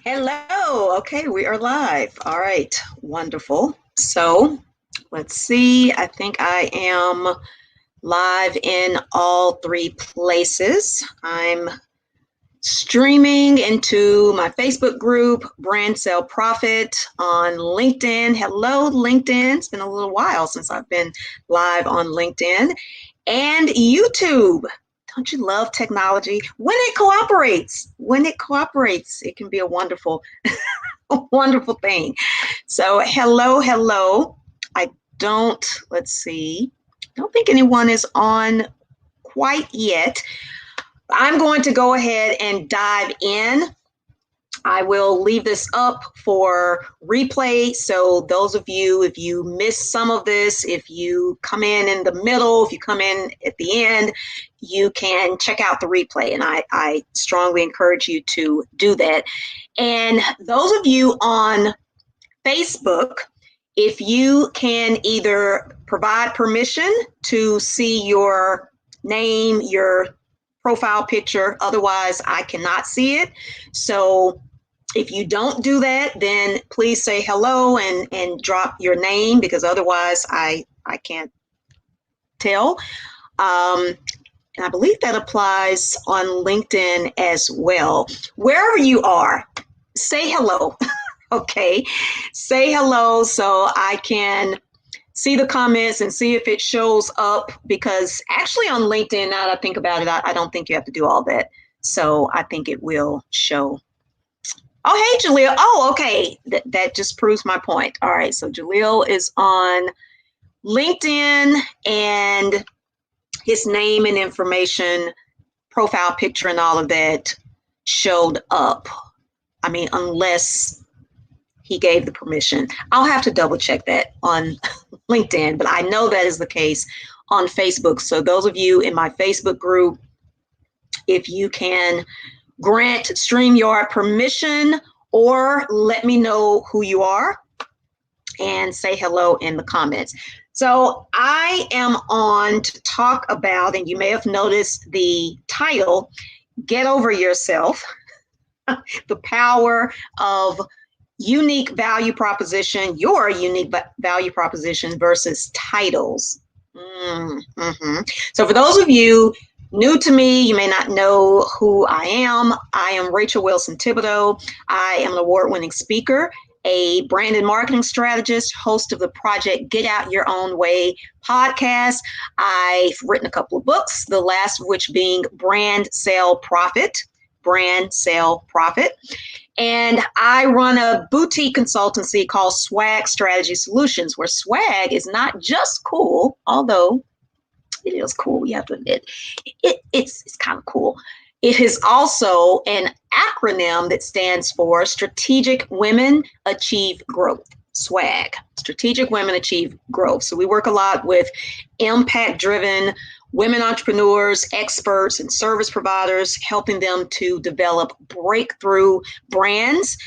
Hello. Okay, we are live. All right, wonderful. So let's see. I think I am live in all three places. I'm streaming into my Facebook group, Brand Sell Profit, on LinkedIn. Hello, LinkedIn. It's been a little while since I've been live on LinkedIn and YouTube. Don't you love technology? When it cooperates, it can be a wonderful, a wonderful thing. So, hello. I let's see, don't think anyone is on quite yet. I'm going to go ahead and dive in. I will leave this up for replay. So those of you, if you miss some of this, if you come in the middle, if you come in at the end, you can check out the replay. And I strongly encourage you to do that. And those of you on Facebook, if you can either provide permission to see your name, your profile picture, otherwise I cannot see it. So if you don't do that, then please say hello and drop your name, because otherwise I can't tell. And I believe that applies on LinkedIn as well. Wherever you are, say hello. Okay, say hello so I can see the comments and see if it shows up, because actually on LinkedIn, now that I think about it, I don't think you have to do all that. So I think it will show. Oh, hey, Jaleel. Oh, okay. That just proves my point. All right, so Jaleel is on LinkedIn and his name and information, profile picture and all of that showed up. I mean, unless he gave the permission. I'll have to double check that on LinkedIn, but I know that is the case on Facebook. So those of you in my Facebook group, if you can grant StreamYard permission or let me know who you are and say hello in the comments. So I am on to talk about, and you may have noticed the title, Get Over Yourself, the power of unique value proposition, your unique value proposition versus titles. So for those of you new to me, you may not know who I am. I am Rachel Wilson Thibodeaux. I am an award-winning speaker, a brand and marketing strategist, host of the Project Get Out Your Own Way podcast. I've written a couple of books, the last of which being Brand Sell Profit. And I run a boutique consultancy called Swag Strategy Solutions, where swag is not just cool, although it is cool, you have to admit. It's kind of cool. It is also an acronym that stands for Strategic Women Achieve Growth. SWAG, Strategic Women Achieve Growth. So we work a lot with impact-driven women entrepreneurs, experts, and service providers, helping them to develop breakthrough brands.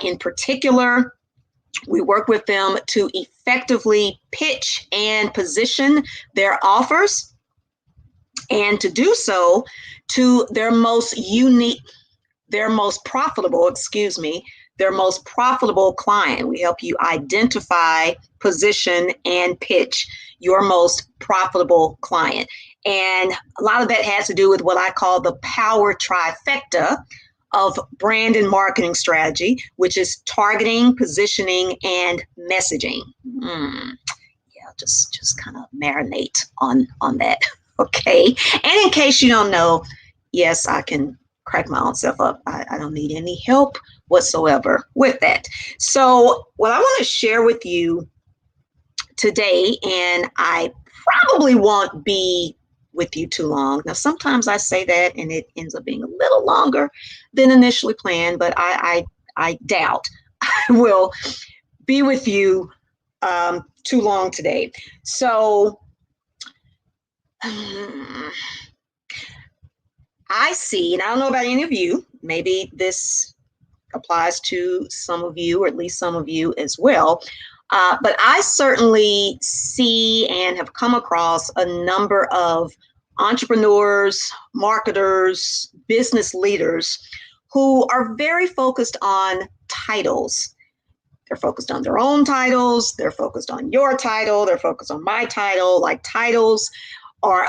In particular, we work with them to effectively pitch and position their offers, and to do so to their most profitable client. We help you identify, position, and pitch your most profitable client. And a lot of that has to do with what I call the power trifecta of brand and marketing strategy, which is targeting, positioning, and messaging. Just kind of marinate on that. Okay. And in case you don't know, yes, I can crack my own self up. I don't need any help whatsoever with that. So what I want to share with you today, and I probably won't be with you too long. Now, sometimes I say that and it ends up being a little longer than initially planned, but I doubt I will be with you too long today. So I see, and I don't know about any of you, maybe this applies to some of you, or at least some of you as well. But I certainly see and have come across a number of entrepreneurs, marketers, business leaders who are very focused on titles. They're focused on their own titles. They're focused on your title. They're focused on my title. Like titles are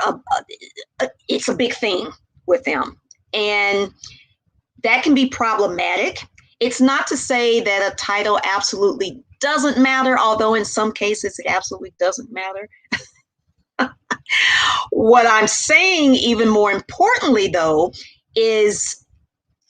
it's a big thing with them. And that can be problematic. It's not to say that a title absolutely doesn't matter, although in some cases it absolutely doesn't matter. What I'm saying, even more importantly, though, is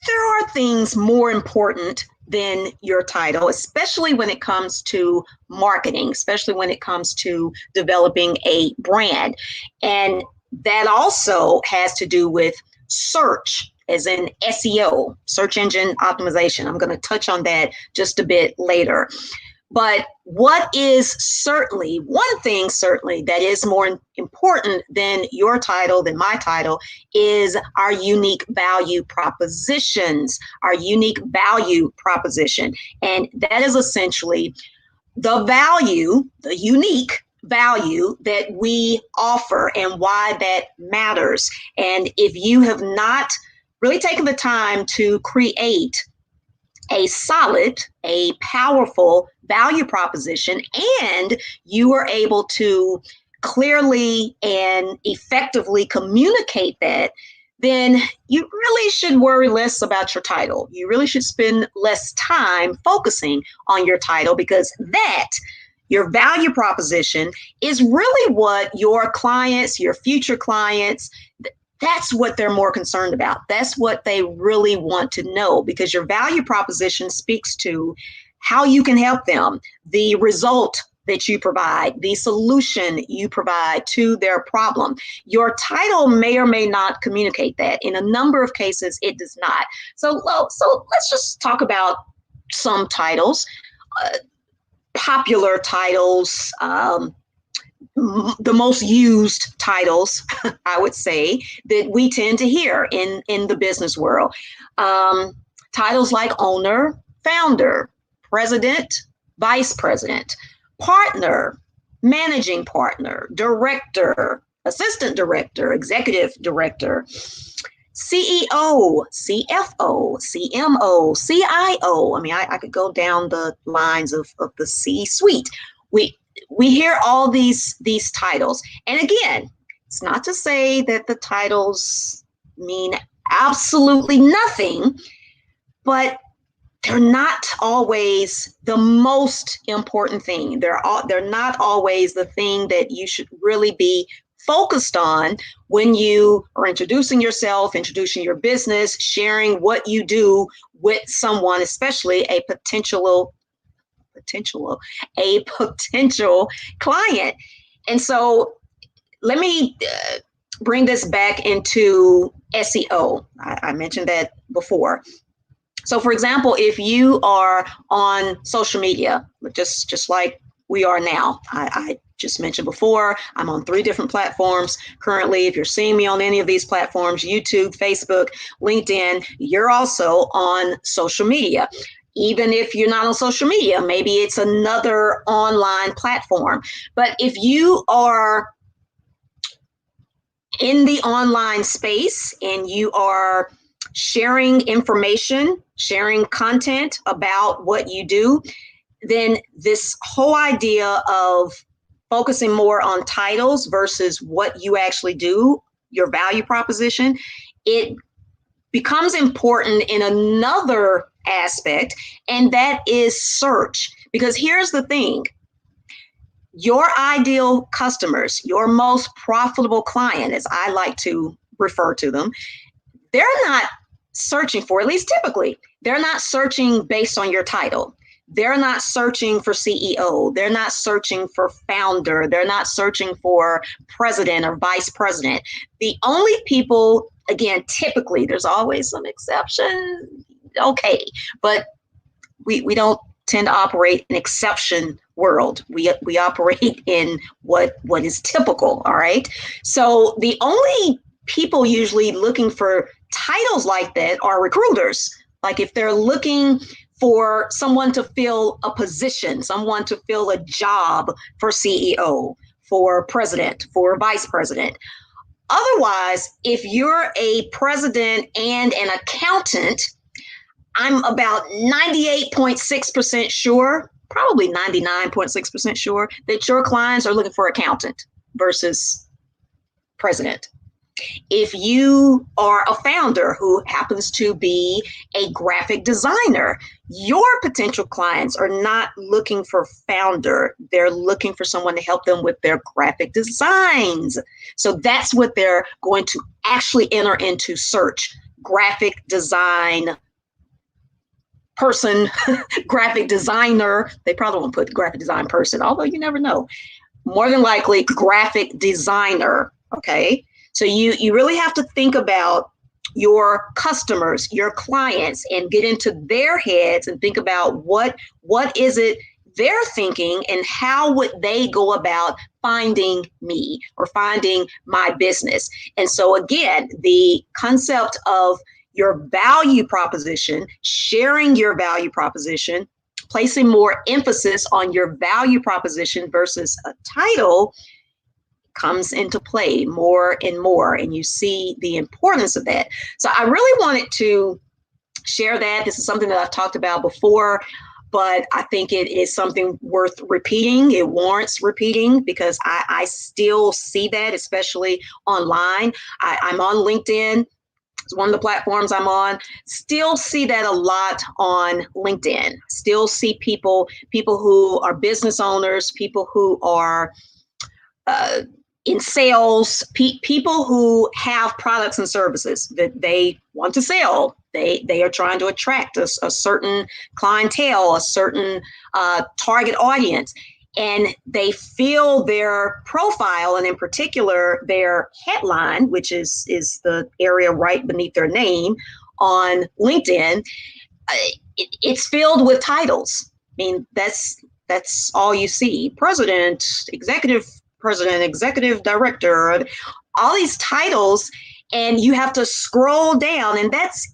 there are things more important than your title, especially when it comes to marketing, especially when it comes to developing a brand. And that also has to do with search, as in SEO, search engine optimization. I'm going to touch on that just a bit later. But what is certainly, one thing certainly that is more important than your title, than my title, is our unique value propositions, our unique value proposition. And that is essentially the value, the unique value that we offer and why that matters. And if you have not really taken the time to create a solid, a powerful value proposition, and you are able to clearly and effectively communicate that, then you really should worry less about your title. You really should spend less time focusing on your title, because that, your value proposition, is really what your clients, your future clients, that's what they're more concerned about. That's what they really want to know, because your value proposition speaks to how you can help them, the result that you provide, the solution you provide to their problem. Your title may or may not communicate that. In a number of cases, it does not. So let's just talk about some titles, popular titles, the most used titles, I would say, that we tend to hear in the business world. Titles like owner, founder, president, vice president, partner, managing partner, director, assistant director, executive director, CEO, CFO, CMO, CIO. I mean, I could go down the lines of the C-suite. We hear all these titles. And again, it's not to say that the titles mean absolutely nothing, but they're not always the most important thing. They're not always the thing that you should really be focused on when you are introducing yourself, introducing your business, sharing what you do with someone, especially a potential client. And so let me bring this back into SEO. I mentioned that before. So for example, if you are on social media, just like we are now, I just mentioned before, I'm on 3 different platforms currently. If you're seeing me on any of these platforms, YouTube, Facebook, LinkedIn, you're also on social media. Even if you're not on social media, maybe it's another online platform. But if you are in the online space and you are sharing information, sharing content about what you do, then this whole idea of focusing more on titles versus what you actually do, your value proposition, it becomes important in another aspect, and that is search. Because here's the thing, your ideal customers, your most profitable client, as I like to refer to them, they're not searching for, at least typically, they're not searching based on your title. They're not searching for CEO. They're not searching for founder. They're not searching for president or vice president. The only people, again, typically, there's always some exception, okay, but we don't tend to operate in exception world. We operate in what is typical, all right? So the only people usually looking for titles like that are recruiters. Like if they're looking for someone to fill a position, someone to fill a job for CEO, for president, for vice president. Otherwise, if you're a president and an accountant, I'm about 98.6% sure, probably 99.6% sure that your clients are looking for accountant versus president. If you are a founder who happens to be a graphic designer, your potential clients are not looking for founder. They're looking for someone to help them with their graphic designs. So that's what they're going to actually enter into search: graphic design person, graphic designer. They probably won't put graphic design person, although you never know. More than likely, graphic designer. Okay. So you really have to think about your customers, your clients, and get into their heads and think about what is it they're thinking and how would they go about finding me or finding my business. And so again, the concept of your value proposition, sharing your value proposition, placing more emphasis on your value proposition versus a title comes into play more and more, and you see the importance of that. So I really wanted to share that. This is something that I've talked about before, but I think it is something worth repeating. It warrants repeating because I still see that, especially online. I'm on LinkedIn. It's one of the platforms I'm on. Still see that a lot on LinkedIn. Still see people who are business owners, people who are in sales, people who have products and services that they want to sell. They are trying to attract a certain clientele, a certain target audience. And they fill their profile, and in particular, their headline, which is the area right beneath their name on LinkedIn, it's filled with titles. I mean, that's all you see. President, executive director, all these titles, and you have to scroll down, and that's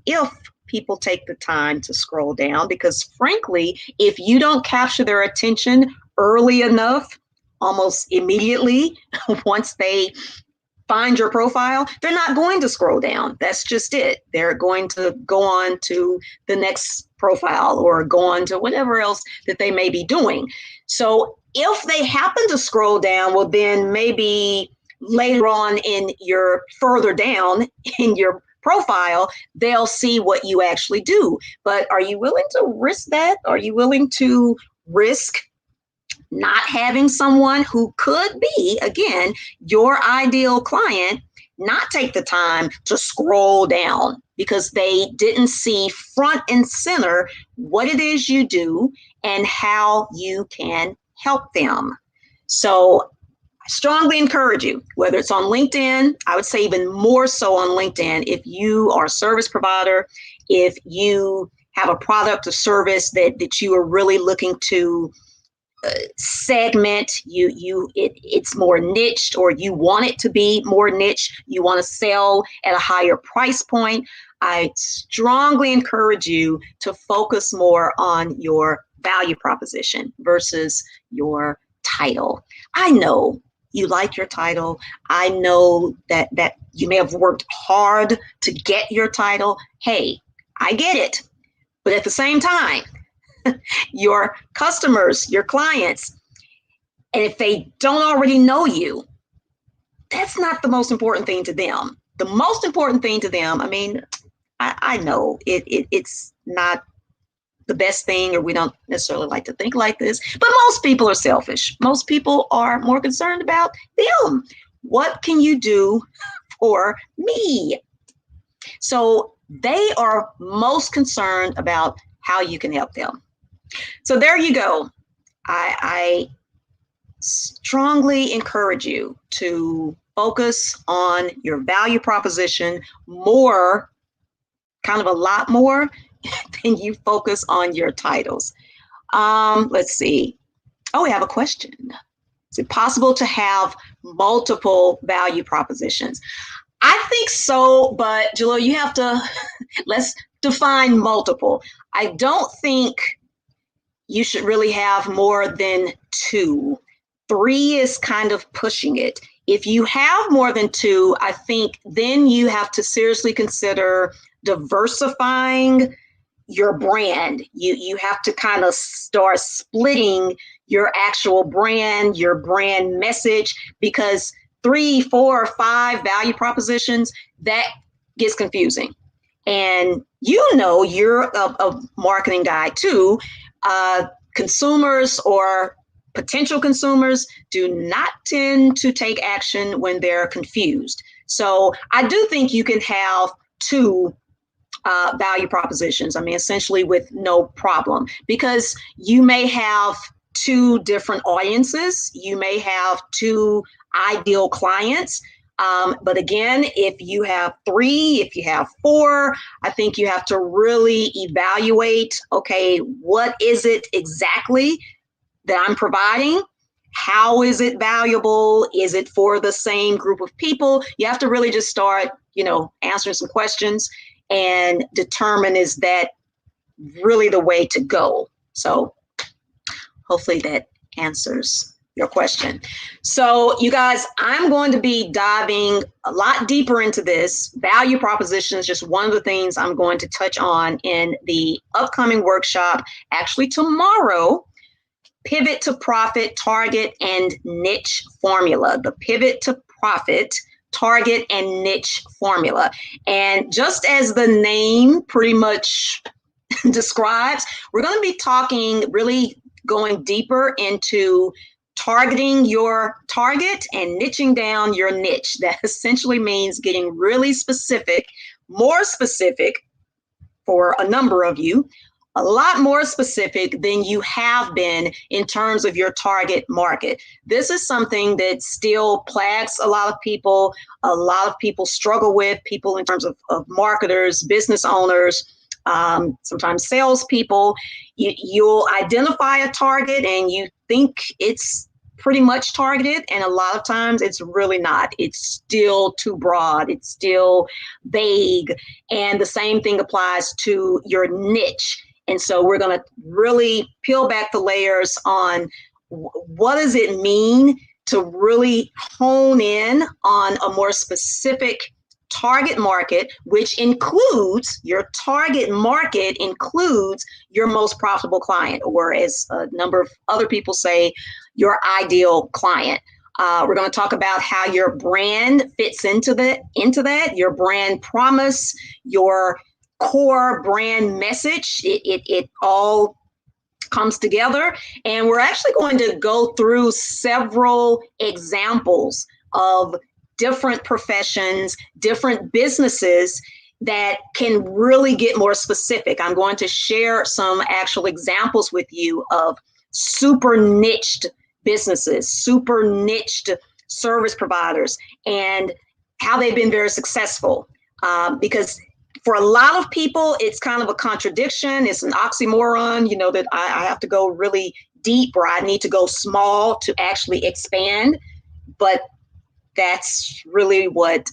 if people take the time to scroll down, because frankly, if you don't capture their attention early enough, almost immediately, once they find your profile, they're not going to scroll down. That's just it. They're going to go on to the next profile or go on to whatever else that they may be doing. So if they happen to scroll down, well, then maybe later on further down in your profile, they'll see what you actually do. But are you willing to risk that? Are you willing to risk not having someone who could be, again, your ideal client, not take the time to scroll down because they didn't see front and center what it is you do and how you can help them? So I strongly encourage you, whether it's on LinkedIn, I would say even more so on LinkedIn, if you are a service provider, if you have a product or service that you are really looking to segment, it's more niched, or you want it to be more niche, you want to sell at a higher price point, I strongly encourage you to focus more on your value proposition versus your title. I know you like your title. I know that you may have worked hard to get your title. Hey, I get it. But at the same time, your customers, your clients, and if they don't already know you, that's not the most important thing to them. The most important thing to them, I mean, I know it's not the best thing, or we don't necessarily like to think like this, but most people are selfish. Most people are more concerned about them. What can you do for me? So they are most concerned about how you can help them. So there you go. I strongly encourage you to focus on your value proposition more, kind of a lot more, than you focus on your titles. Let's see. Oh, we have a question. Is it possible to have multiple value propositions? I think so, but Jalil, you have to, let's define multiple. I don't think you should really have more than two. Three is kind of pushing it. If you have more than two, I think then you have to seriously consider diversifying your brand. You have to kind of start splitting your actual brand, your brand message, because 3, 4, or 5 value propositions, that gets confusing. And you're a marketing guy too. Consumers or potential consumers do not tend to take action when they're confused. So I do think you can have two value propositions. I mean, essentially with no problem, because you may have two different audiences. You may have two ideal clients. But again, if you have 3, if you have 4, I think you have to really evaluate, okay, what is it exactly that I'm providing? How is it valuable? Is it for the same group of people? You have to really just start, answering some questions and determine, is that really the way to go? So hopefully that answers your question. So you guys, I'm going to be diving a lot deeper into this. Value proposition is just one of the things I'm going to touch on in the upcoming workshop, actually tomorrow. Pivot to Profit, Target, and Niche Formula. The Pivot to Profit, Target, and Niche Formula. And just as the name pretty much describes, we're going to be talking, really going deeper into targeting your target and niching down your niche. That essentially means getting really specific, more specific for a number of you, a lot more specific than you have been in terms of your target market. This is something that still plagues a lot of people. A lot of people struggle with, people in terms of marketers, business owners, sometimes salespeople. You'll identify a target and you think it's pretty much targeted, and a lot of times it's really not. It's still too broad. It's still vague. And the same thing applies to your niche. And so we're going to really peel back the layers on what does it mean to really hone in on a more specific target market, which includes your target market, includes your most profitable client, or as a number of other people say, your ideal client. We're going to talk about how your brand fits into that, your brand promise, your core brand message. It all comes together. And we're actually going to go through several examples of different professions, different businesses that can really get more specific. I'm going to share some actual examples with you of super niched businesses, super niched service providers, and how they've been very successful. Because for a lot of people, it's kind of a contradiction. It's an oxymoron, that I have to go really deep, or I need to go small to actually expand. But that's really what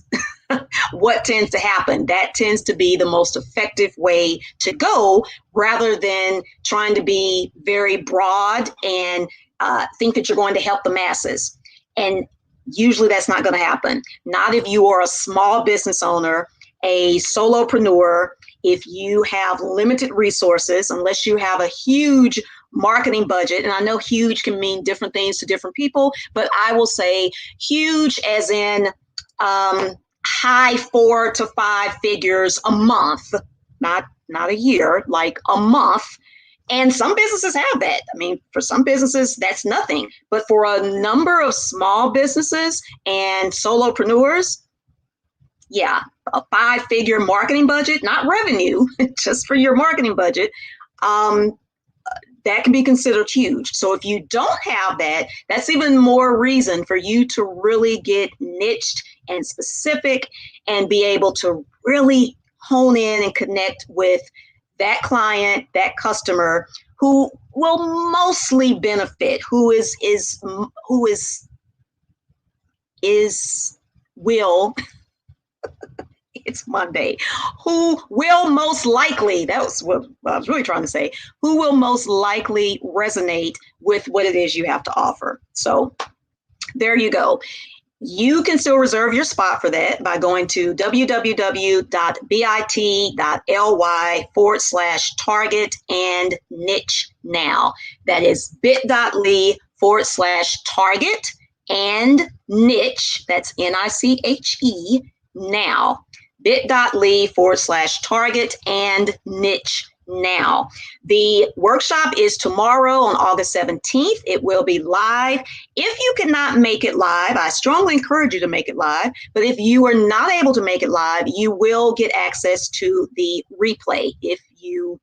tends to happen. That tends to be the most effective way to go, rather than trying to be very broad and think that you're going to help the masses. And usually that's not going to happen. Not if you are a small business owner, a solopreneur, if you have limited resources, unless you have a huge marketing budget. And I know huge can mean different things to different people, but I will say huge as in high 4 to 5 figures a month, not a year, like a month. And some businesses have that. I mean, for some businesses, that's nothing. But for a number of small businesses and solopreneurs, yeah, a 5-figure marketing budget, not revenue, just for your marketing budget, that can be considered huge. So if you don't have that, that's even more reason for you to really get niched and specific and be able to really hone in and connect with that client, that customer who will mostly benefit, it's Monday, who will most likely, that was what I was really trying to say, who will most likely resonate with what it is you have to offer. So there you go. You can still reserve your spot for that by going to www.bit.ly/target and niche now. That is bit.ly/target and niche. That's NICHE now. bit.ly/target and niche now. The workshop is tomorrow on August 17th. It will be live. If you cannot make it live, I strongly encourage you to make it live. But if you are not able to make it live, you will get access to the replay if you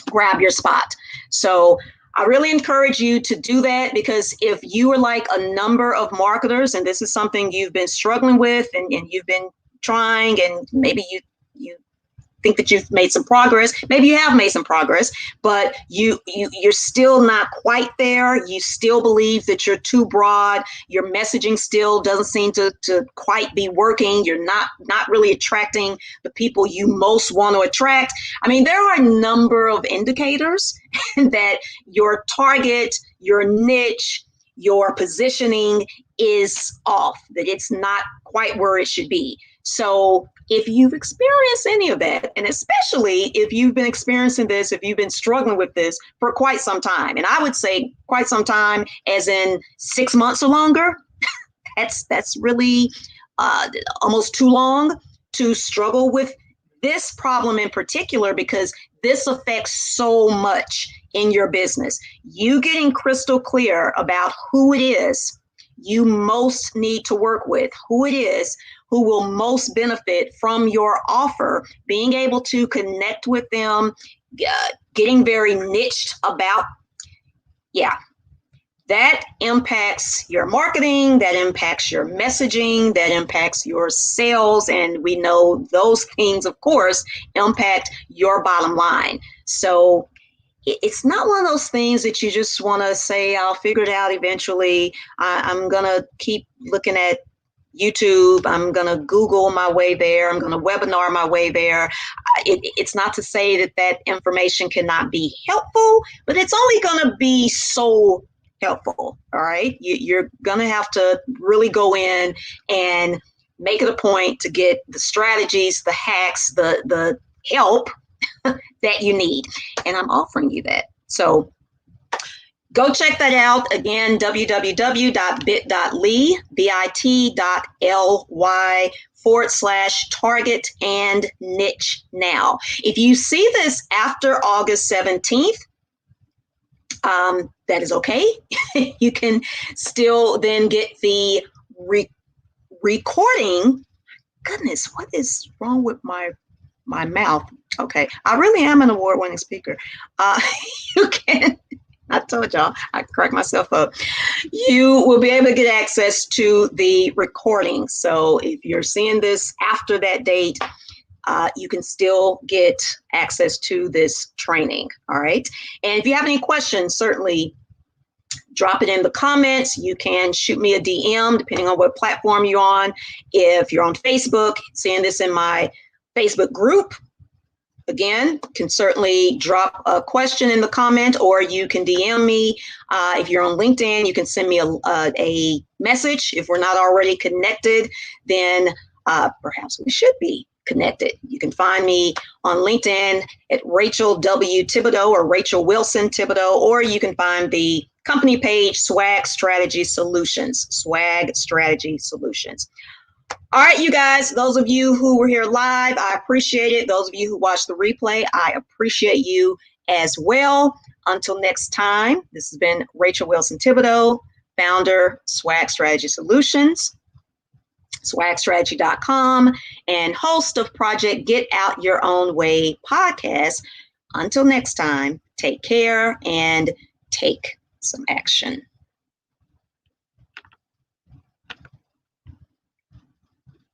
grab your spot. So I really encourage you to do that, because if you are like a number of marketers and this is something you've been struggling with and you've been trying, and maybe you think that you've made some progress, maybe you have made some progress, but you're still not quite there. You still believe that you're too broad. Your messaging still doesn't seem to quite be working. You're not really attracting the people you most want to attract. I mean, there are a number of indicators that your target, your niche, your positioning is off, that it's not quite where it should be. So if you've experienced any of that, and especially if you've been experiencing this, if you've been struggling with this for quite some time, and I would say quite some time as in 6 months or longer, that's really almost too long to struggle with this problem in particular, because this affects so much in your business. You getting crystal clear about who it is you most need to work with, who it is who will most benefit from your offer, being able to connect with them, getting very niched about, that impacts your marketing, that impacts your messaging, that impacts your sales. And we know those things, of course, impact your bottom line. So it's not one of those things that you just want to say, I'll figure it out eventually. I'm going to keep looking at YouTube. I'm going to Google my way there. I'm going to webinar my way there. It's not to say that information cannot be helpful, but it's only going to be so helpful. All right. You're going to have to really go in and make it a point to get the strategies, the hacks, the help that you need. And I'm offering you that. So go check that out. Again, www.bit.ly/target and niche now. If you see this after August 17th, that is okay. You can still then get the recording. Goodness, what is wrong with my mouth? Okay, I really am an award-winning speaker. You can, I told y'all, I cracked myself up. You will be able to get access to the recording. So if you're seeing this after that date, you can still get access to this training. All right. And if you have any questions, certainly drop it in the comments. You can shoot me a DM depending on what platform you're on. If you're on Facebook, seeing this in my Facebook group, again, can certainly drop a question in the comment, or you can DM me. If you're on LinkedIn, you can send me a message. If we're not already connected, then perhaps we should be connected. You can find me on LinkedIn at Rachel W. Thibodeaux or Rachel Wilson Thibodeaux, or you can find the company page, Swag Strategy Solutions, Swag Strategy Solutions. All right, you guys, those of you who were here live, I appreciate it. Those of you who watched the replay, I appreciate you as well. Until next time, this has been Rachel Wilson Thibodeaux, founder, Swag Strategy Solutions, swagstrategy.com, and host of Project Get Out Your Own Way podcast. Until next time, take care and take some action.